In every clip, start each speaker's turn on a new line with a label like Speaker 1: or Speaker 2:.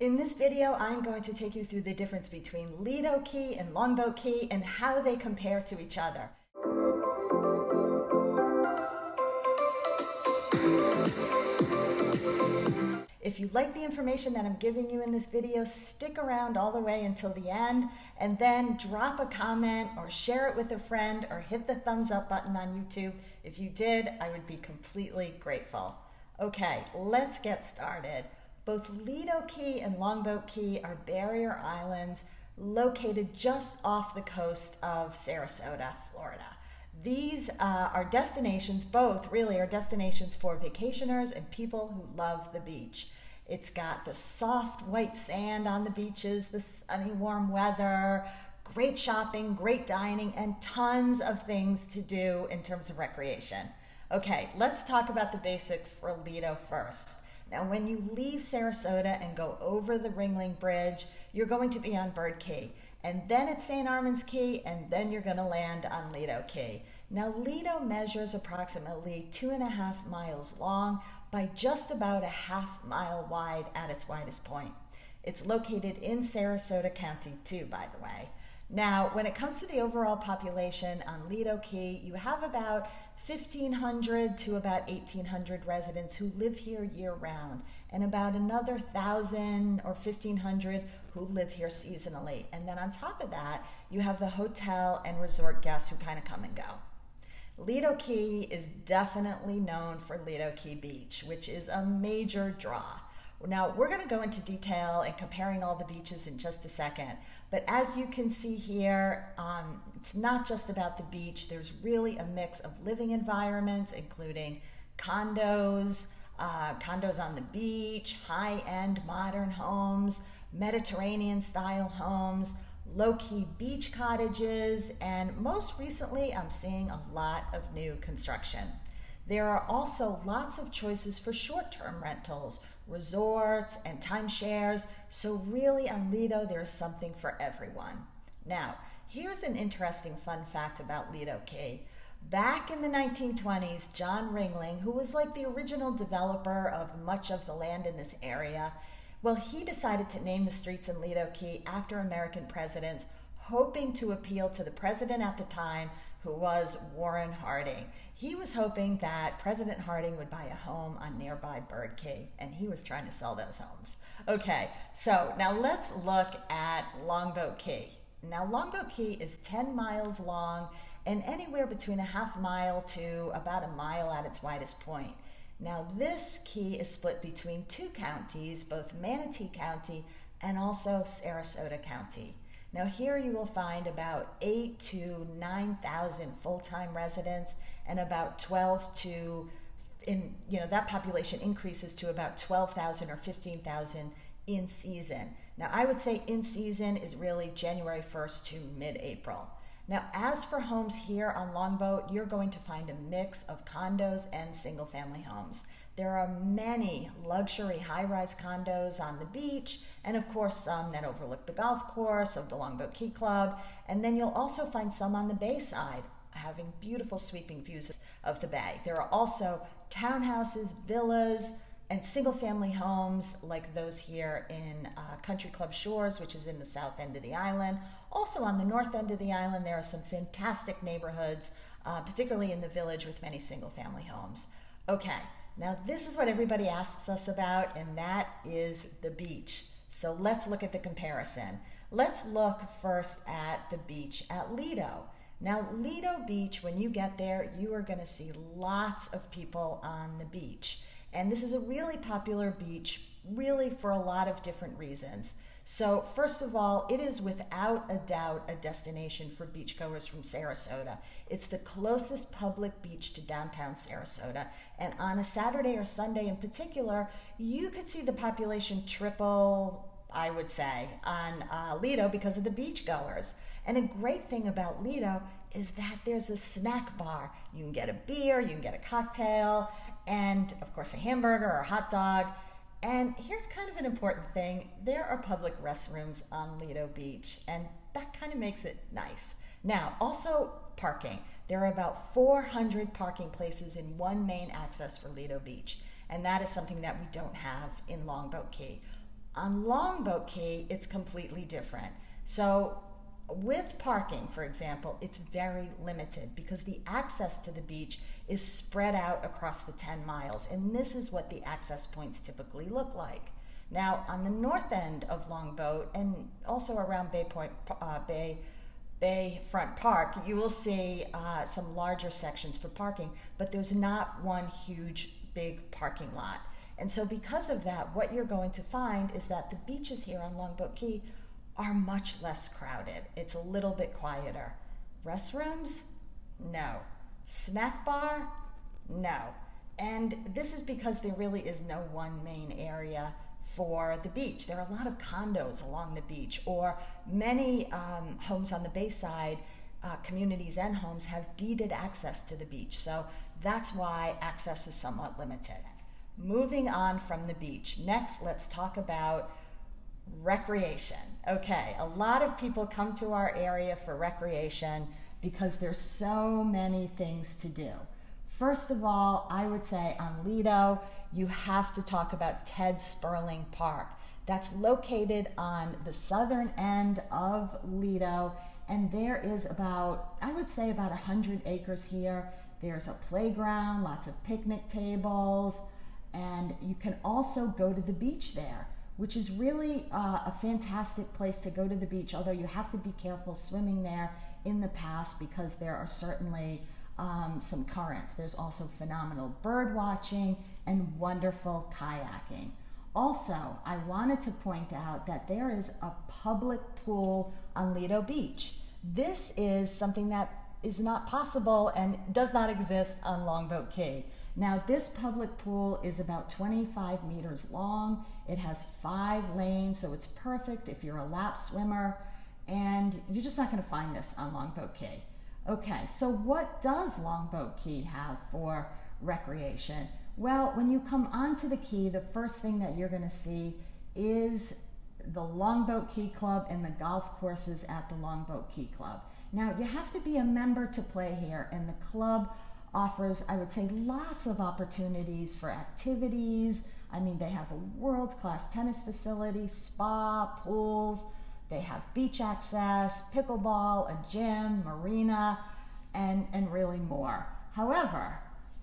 Speaker 1: In this video, I'm going to take you through the difference between Lido Key and Longboat Key and how they compare to each other. If you like the information that I'm giving you in this video, stick around all the way until the end and then drop a comment or share it with a friend or hit the thumbs up button on YouTube. If you did, I would be completely grateful. Okay, let's get started. Both Lido Key and Longboat Key are barrier islands located just off the coast of Sarasota, Florida. These are destinations, both really are destinations for vacationers and people who love the beach. It's got the soft white sand on the beaches, the sunny warm weather, great shopping, great dining, and tons of things to do in terms of recreation. Okay, let's talk about the basics for Lido first. Now, when you leave Sarasota and go over the Ringling Bridge, you're going to be on Bird Key, and then it's St. Armand's Key, and then you're going to land on Lido Key. Now, Lido measures approximately 2.5 miles long by just about a half mile wide at its widest point. It's located in Sarasota County too, by the way. Now, when it comes to the overall population on Lido Key, you have about 1,500 to about 1,800 residents who live here year-round, and about another 1,000 or 1,500 who live here seasonally. And then on top of that, you have the hotel and resort guests who kind of come and go. Lido Key is definitely known for Lido Key Beach, which is a major draw. Now, we're going to go into detail in comparing all the beaches in just a second, but as you can see here, it's not just about the beach. There's really a mix of living environments, including condos, condos on the beach, high-end modern homes, Mediterranean-style homes, low-key beach cottages, and most recently, I'm seeing a lot of new construction. There are also lots of choices for short-term rentals, resorts, and timeshares, so really on Lido, there's something for everyone. Now, here's an interesting fun fact about Lido Key. Back in the 1920s, John Ringling, who was like the original developer of much of the land in this area, well, he decided to name the streets in Lido Key after American presidents, hoping to appeal to the president at the time, who was Warren Harding. He was hoping that President Harding would buy a home on nearby Bird Key, and he was trying to sell those homes. Okay, so now let's look at Longboat Key. Now, Longboat Key is 10 miles long and anywhere between a half mile to about a mile at its widest point. Now, this key is split between two counties, both Manatee County and also Sarasota County. Now, here you will find about 8,000 to 9,000 full-time residents and about 12 to, that population increases to about 12,000 or 15,000 in season. Now, I would say in season is really January 1st to mid-April. Now, as for homes here on Longboat, you're going to find a mix of condos and single-family homes. There are many luxury high-rise condos on the beach, and of course some that overlook the golf course of the Longboat Key Club, and then you'll also find some on the bay side, having beautiful sweeping views of the bay. There are also townhouses, villas, and single-family homes like those here in Country Club Shores, which is in the south end of the island. Also on the north end of the island, there are some fantastic neighborhoods, particularly in the village with many single-family homes. Okay, now this is what everybody asks us about, and that is the beach. So let's look at the comparison. Let's look first at the beach at Lido. Now, Lido Beach, when you get there, you are going to see lots of people on the beach. And this is a really popular beach, really for a lot of different reasons. So first of all, it is without a doubt a destination for beachgoers from Sarasota. It's the closest public beach to downtown Sarasota. And on a Saturday or Sunday in particular, you could see the population triple, I would say, on Lido because of the beachgoers. And a great thing about Lido is that there's a snack bar. You can get a beer, you can get a cocktail, and of course a hamburger or a hot dog. And here's kind of an important thing. There are public restrooms on Lido Beach, and that kind of makes it nice. Now, also parking. There are about 400 parking places in one main access for Lido Beach, and that is something that we don't have in Longboat Key. On Longboat Key, it's completely different. So with parking, for example, it's very limited because the access to the beach is spread out across the 10 miles, and this is what the access points typically look like. Now, on the north end of Longboat and also around Bayfront Park, you will see some larger sections for parking, but there's not one huge big parking lot. And so because of that, what you're going to find is that the beaches here on Longboat Key are much less crowded. It's a little bit quieter. Restrooms? No. Snack bar? No. And this is because there really is no one main area for the beach. There are a lot of condos along the beach, or many homes on the Bayside, communities and homes have deeded access to the beach. So that's why access is somewhat limited. Moving on from the beach, next let's talk about recreation. Okay, a lot of people come to our area for recreation because there's so many things to do. First of all, I would say on Lido, you have to talk about Ted Sperling Park. That's located on the southern end of Lido, and there is about, I would say about 100 acres here. There's a playground, lots of picnic tables, and you can also go to the beach there, which is really a fantastic place to go to the beach, although you have to be careful swimming there in the past because there are certainly some currents. There's also phenomenal bird watching and wonderful kayaking. Also, I wanted to point out that there is a public pool on Lido Beach. This is something that is not possible and does not exist on Longboat Key. Now, this public pool is about 25 meters long. It has 5 lanes, so it's perfect if you're a lap swimmer, and you're just not going to find this on Longboat Key. Okay, so what does Longboat Key have for recreation? Well, when you come onto the Key, the first thing that you're going to see is the Longboat Key Club and the golf courses at the Longboat Key Club. Now, you have to be a member to play here, and the club offers, I would say, lots of opportunities for activities. I mean, they have a world-class tennis facility, spa, pools. They have beach access, pickleball, a gym, marina, and really more. However,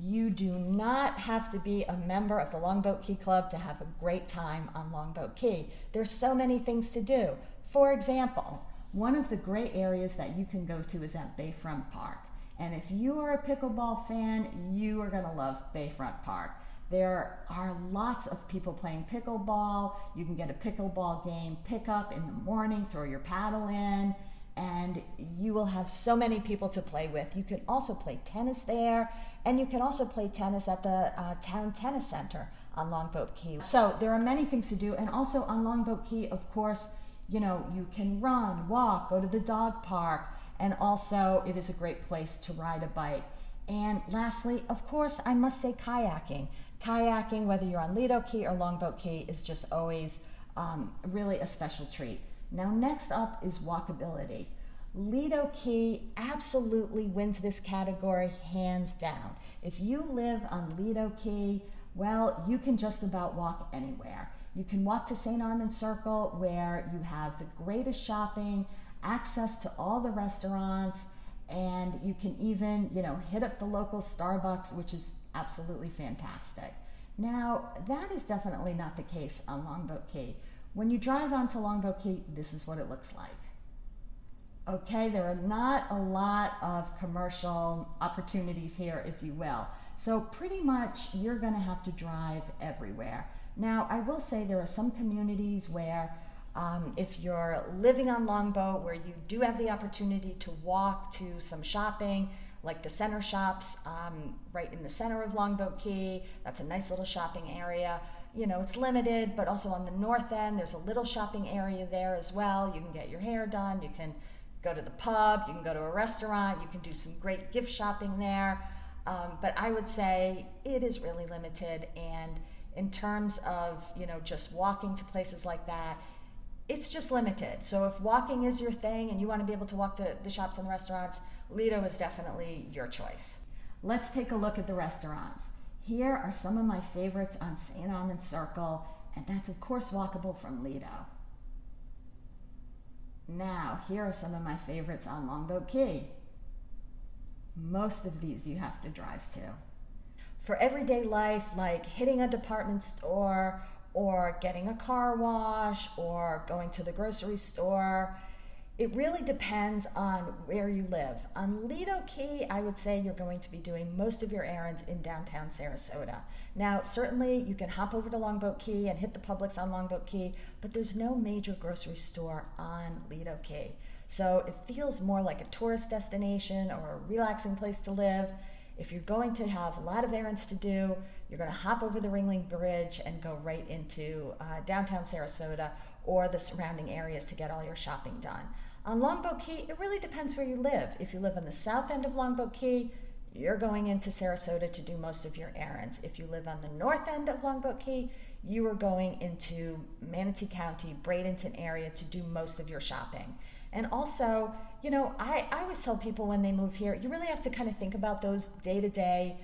Speaker 1: you do not have to be a member of the Longboat Key Club to have a great time on Longboat Key. There's so many things to do. For example, one of the great areas that you can go to is at Bayfront Park. And if you are a pickleball fan, you are going to love Bayfront Park. There are lots of people playing pickleball. You can get a pickleball game pickup in the morning, throw your paddle in, and you will have so many people to play with. You can also play tennis there, and you can also play tennis at the Town Tennis Center on Longboat Key. So there are many things to do, and also on Longboat Key, of course, you know, you can run, walk, go to the dog park, and also it is a great place to ride a bike. And lastly, of course, I must say kayaking. Kayaking, whether you're on Lido Key or Longboat Key, is just always really a special treat. Now, next up is walkability. Lido Key absolutely wins this category hands down. If you live on Lido Key, well, you can just about walk anywhere. You can walk to St. Armand Circle, where you have the greatest shopping, access to all the restaurants, and you can even, you know, hit up the local Starbucks, which is absolutely fantastic. Now, that is definitely not the case on Longboat Key. When you drive onto Longboat Key, this is what it looks like. Okay, there are not a lot of commercial opportunities here, if you will. So pretty much you're going to have to drive everywhere. Now, I will say there are some communities where if you're living on Longboat, where you do have the opportunity to walk to some shopping, like the center shops right in the center of Longboat Key. That's a nice little shopping area. You know, it's limited, but also on the north end, there's a little shopping area there as well. You can get your hair done, you can go to the pub, you can go to a restaurant, you can do some great gift shopping there. But I would say it is really limited, and in terms of, you know, just walking to places like that, it's just limited. So if walking is your thing and you want to be able to walk to the shops and the restaurants, Lido is definitely your choice. Let's take a look at the restaurants. Here are some of my favorites on St. Armand Circle, and that's of course walkable from Lido. Now, here are some of my favorites on Longboat Key. Most of these you have to drive to. For everyday life, like hitting a department store or getting a car wash or going to the grocery store, it really depends on where you live. On Lido Key, I would say you're going to be doing most of your errands in downtown Sarasota. Now, certainly you can hop over to Longboat Key and hit the Publix on Longboat Key, but there's no major grocery store on Lido Key. So it feels more like a tourist destination or a relaxing place to live. If you're going to have a lot of errands to do, you're going to hop over the Ringling Bridge and go right into downtown Sarasota or the surrounding areas to get all your shopping done. On Longboat Key, it really depends where you live. If you live on the south end of Longboat Key, you're going into Sarasota to do most of your errands. If you live on the north end of Longboat Key, you are going into Manatee County, Bradenton area to do most of your shopping. And also, you know, I always tell people when they move here, you really have to kind of think about those day-to-day,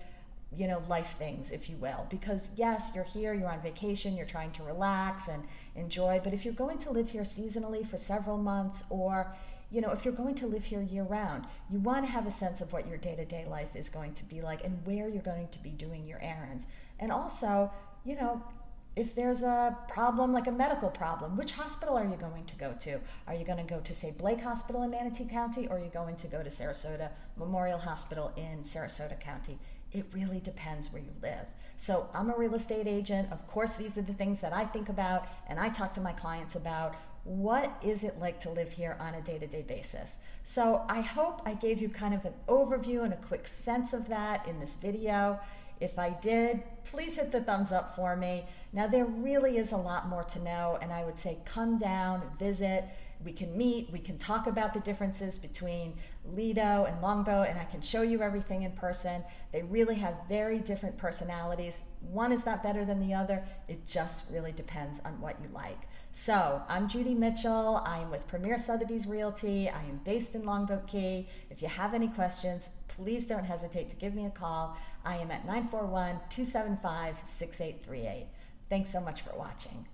Speaker 1: you know, life things, if you will. Because yes, you're here, you're on vacation, you're trying to relax and enjoy. But if you're going to live here seasonally for several months, or, you know, if you're going to live here year-round, you want to have a sense of what your day-to-day life is going to be like and where you're going to be doing your errands. And also, you know, if there's a problem, like a medical problem, which hospital are you going to go to? Are you going to go to, say, Blake Hospital in Manatee County, or are you going to go to Sarasota Memorial Hospital in Sarasota County? It really depends where you live. So I'm a real estate agent. Of course, these are the things that I think about and I talk to my clients about. What is it like to live here on a day-to-day basis? So I hope I gave you kind of an overview and a quick sense of that in this video. If I did, please hit the thumbs up for me. Now, there really is a lot more to know, and I would say come down, visit. We can meet, we can talk about the differences between Lido and Longboat, and I can show you everything in person. They really have very different personalities. One is not better than the other. It just really depends on what you like. So I'm Judy Mitchell. I am with Premier Sotheby's Realty. I am based in Longboat Key. If you have any questions, please don't hesitate to give me a call. I am at 941-275-6838. Thanks so much for watching.